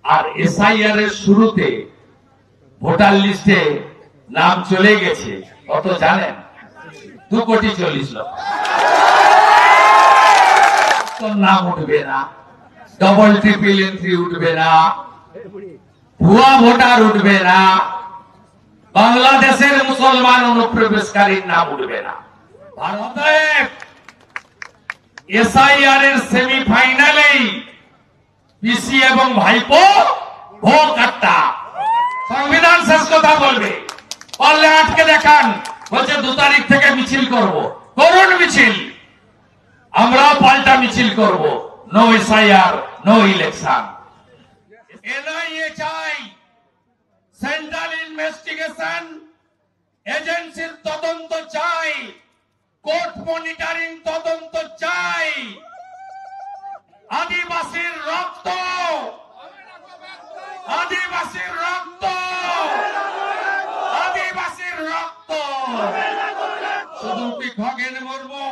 আর SIR এর শুরুতে voter লিস্টে নাম চলে গেছে কত জানেন? 2,40,00,000 নাম উঠবে না, ডবল ট্রিপল এন্ট্রি উঠবে না, ভুয়া ভোটার উঠবে না, বাংলাদেশের মুসলমান অনুপ্রবেশকারীর নাম উঠবে না। ভারতে এসআইআর এর সেমিফাইনালেই পিসি এবং ভাইপো ভোট কাট্টা। সংবিধান শেষ কথা বলবে, পারলে আটকে দেখান। বলছে 2 তারিখ থেকে মিছিল করব, করুন মিছিল, আমরাও পাল্টা মিছিল করব। No SIR, no election. NIA চাই, সেন্ট্রাল ইনভেস্টিগেশন এজেন্সির তদন্ত চাই, কোর্ট মনিটরিং তদন্ত চাই। আদিবাসীর রক্ত, আদিবাসীর রক্ত, আদিবাসীর রক্ত। শুধু কি খগেন মুর্মু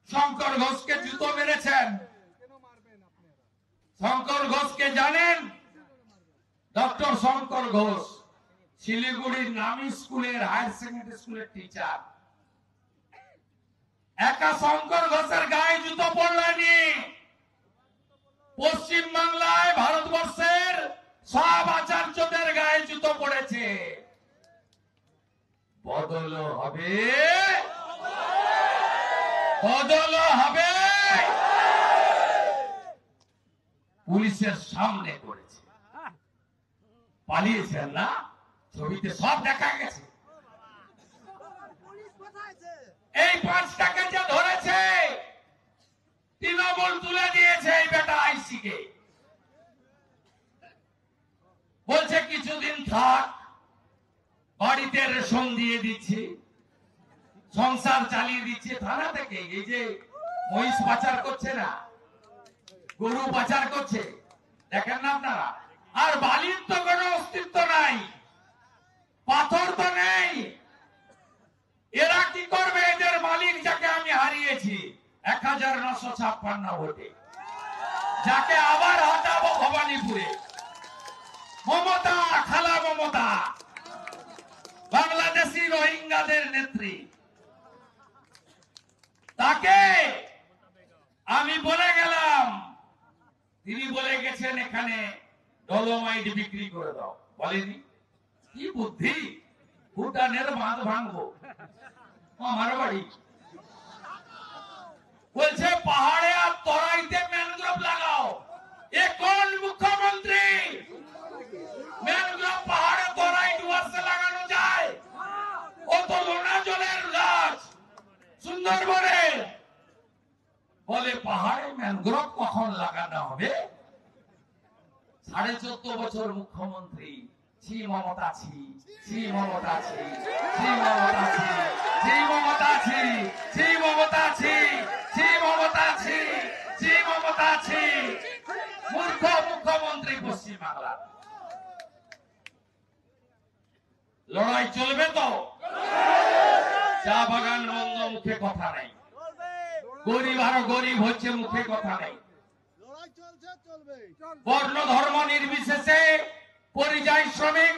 শঙ্কর ঘোষকে জুতো মেরেছেন? শঙ্কর ঘোষকে জানেন? ডক্টর শঙ্কর ঘোষ শিলিগুড়ির নামী স্কুলের হায়ার সেকেন্ডারি স্কুলের টিচার। একা শঙ্কর ঘোষের গায়ে জুতো পড়লেনি, পশ্চিম বাংলায় ভারতবর্ষের সব আচার্যদের গায়ে জুতো পড়েছে। বদল হবে, বদল হবে। পুলিশের সামনে করেছে, পালিয়েছেন না? ছবিতে সব দেখা গেছে। এই 5টাকে যে ধরেছে, তৃণমূল তুলে দিয়েছে এই বেটা আইসি কে। বলছে কিছুদিন থাক, বাড়িতে রেশন দিয়ে দিচ্ছি, সংসার চালিয়ে দিচ্ছে। থানা থেকে এই যে মহিষ পাচার করছে না, গরু পাচার করছে, দেখেন না আপনারা? আর বালির তো কোনো অস্তিত্ব নাই, পাথর তো নেই। এরা কি করবে? এদের মালিক যাকে আমি হারিয়েছি 1956 ভোটে, যাকে আবার হাঁটাবো ভবানীপুরে, মমতা, খালা মমতা, বাংলাদেশি রোহিঙ্গাদের নেত্রী, তাকে আমি বলে গেলাম। তিনি বলে গেছেন এখানে ডলোমাইট বিক্রি করে দাও। বলেনি? কি বুদ্ধি! ভুটানের বাঁধ ভাঙবো, আমার বাড়ি। বলছে পাহাড়ে আর তরাইতে ম্যানগ্রোভ লাগাও। এ কোন মুখ্যমন্ত্রী? ম্যানগ্রোভ পাহাড়ে তরাই ডুয়ার্সে লাগানো যায়? ও তো লোনা জলের গাছ সুন্দরবনে। বলে পাহাড়ে ম্যানগ্রোভ কখন লাগানো হবে? 14.5 বছর মুখ্যমন্ত্রী। ছি মমতা, ছি, ছি মমতা, ছি, ছি মমতা, ছি, ছি মমতা, ছি, ছি মমতা, ছি, ছি মমতা, ছি, ছি মমতা, ছি। মূর্খ মুখ্যমন্ত্রী পশ্চিম বাংলার। লড়াই চলবে তো? চা বাগান বন্ধ, মুখে কথা নেই। গরিব আরো গরিব হচ্ছে, মুখে কথা নেই। বর্ণ ধর্ম নির্বিশেষে পরিযায়ী শ্রমিক,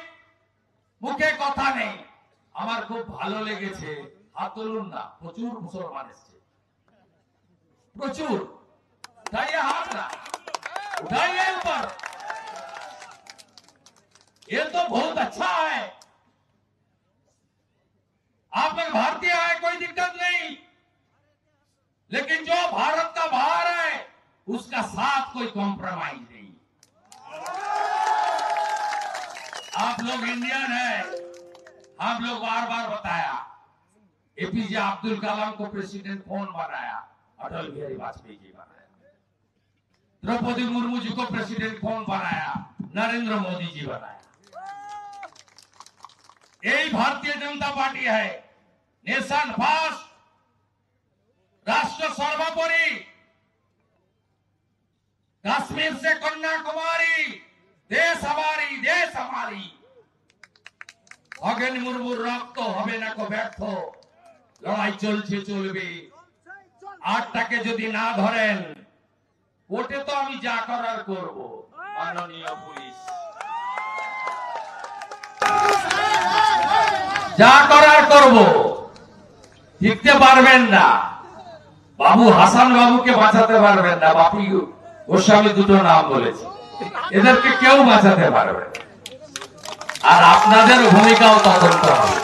মুখে কথা নেই। আমার খুব ভালো লেগেছে, হাত তুলুন না, প্রচুর মুসলমান এসছে, প্রচুর। उठाइए हाथ ना, उठाइए ऊपर। ये तो बहुत अच्छा है, आप लोग भारतीय है, कोई दिक्कत नहीं, लेकिन जो भारत का बाहर है उसका साथ कोई कॉम्प्रोमाइज नहीं। आप लोग इंडियन है, हम लोग बार बार बताया। एपीजे अब्दुल कलाम को प्रेसिडेंट कौन बनाया? अटल बिहारी वाजपेयी जी बनाया। द्रौपदी मुर्मू जी को प्रेसिडेंट कौन बनाया? नरेंद्र मोदी जी बनाया। यही भारतीय जनता पार्टी है। नेशन फर्स्ट, राष्ट्र सर्वोपरि। कश्मीर से कन्याकुमारी, देश हमारी, देश हमारी। खगेन मुर्मुर रक्त হবে না কো ব্যর্থ, লড়াই চলছে চলবে। 8টাকে যদি না ধরেন, ওটে তো আমি যা করার করব। মাননীয় পুলিশ যা করার করব, জিততে পারবেন না। বাবু হাসান বাবুকে বাঁচাতে পারবেন না, বাপি গোস্বামী দুটো নাম বলেছে, এদেরকে কেউ বাঁচাতে পারবে না। আর আপনাদের ভূমিকাও তদন্ত হবে।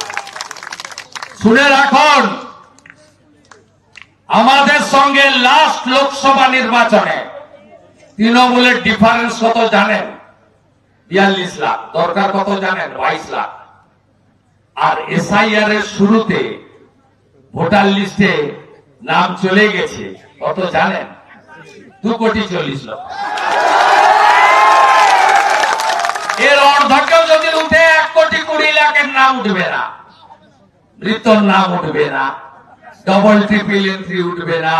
শুনে রাখুন, আমাদের সঙ্গে লাস্ট লোকসভা নির্বাচনে তৃণমূলের ডিফারেন্স কত জানেন? 42 লাখ, দরকার কত জানেন? 22 লাখ। আর এসআইআর এর শুরুতে ভোটার লিস্টে নাম চলে গেছে কত জানেন? 2,40,00,000। এর অর্ধকেও যদি উঠে 1,20,00,000 নাম উঠবে না, মৃত্যুর নাম উঠবে না, ডবল ট্রিপল এন্ট্রি উঠবে না,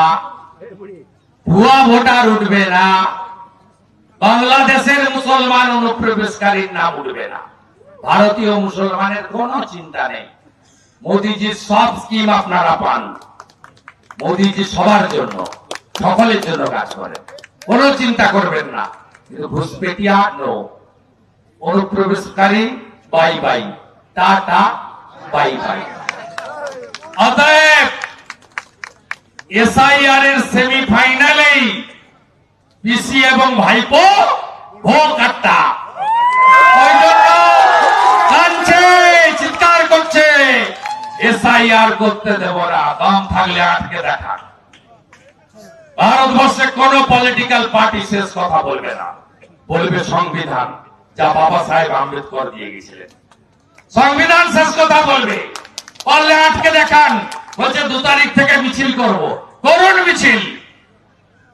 ভুয়া ভোটার উঠবে না, বাংলাদেশের মুসলমান অনুপ্রবেশকারীর নাম উঠবে না। ভারতীয় মুসলমানের কোনো চিন্তা নেই। মোদীজির সব স্কিম আপনারা পান। মোদীজি সবার জন্য, সকলের জন্য কাজ করেন, কোনো চিন্তা করবেন না। কিন্তু ঘুষপেটিয়া নো, অনুপ্রবেশকারী bye bye, tata bye bye. অতএব এসআইআর এর সেমিফাইনালেই পিসি এবং ভাইপো ভোট কাট্টা। ওই জন্য কাঁদছে, চিৎকার করছে, এসআইআর করতে দেব না, দম থাকলে আটকে দেখা। ভারতবর্ষে কোন পলিটিক্যাল পার্টি শেষ কথা বলবে না, বলবে সংবিধান, যা বাবা সাহেব আম্বেদকর দিয়ে গেছিলেন। সংবিধান শেষ কথা বলবে, বললে আটকে দেখান। বলছে 2 তারিখ থেকে মিছিল করব, করুন মিছিল,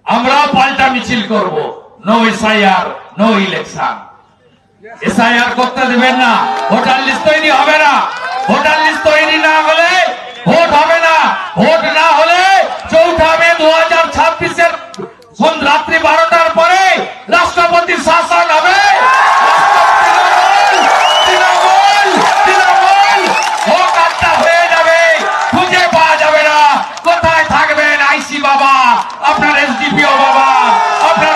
আমরাও পাল্টা মিছিল করব। No SIR, no election. SIR করতে দেবেন না, ভোটার লিস্ট তৈরি হবে না। ভোটার লিস্ট তৈরি না হলে ভোট হবে না। ভোট না হলে 4 মে 2026-এর রাত্রি 12টার পরে রাষ্ট্রপতির শাসন হবে। ভোট আটটা হয়ে যাবে, খুঁজে পাওয়া যাবে না। কোথায় থাকবেন আইসি বাবা, আপনার এসডিপিও বাবা, আপনার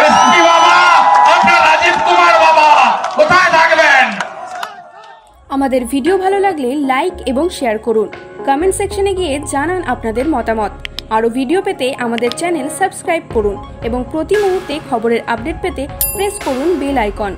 এসপি বাবা, আপনার রাজীব কুমার বাবা, কোথায় থাকবেন? আমাদের ভিডিও ভালো লাগলে লাইক এবং শেয়ার করুন। কমেন্ট সেকশনে গিয়ে জানান আপনাদের মতামত। আরও ভিডিও পেতে আমাদের চ্যানেল সাবস্ক্রাইব করুন এবং প্রতি মুহূর্তে খবরের আপডেট পেতে প্রেস করুন বেল আইকন।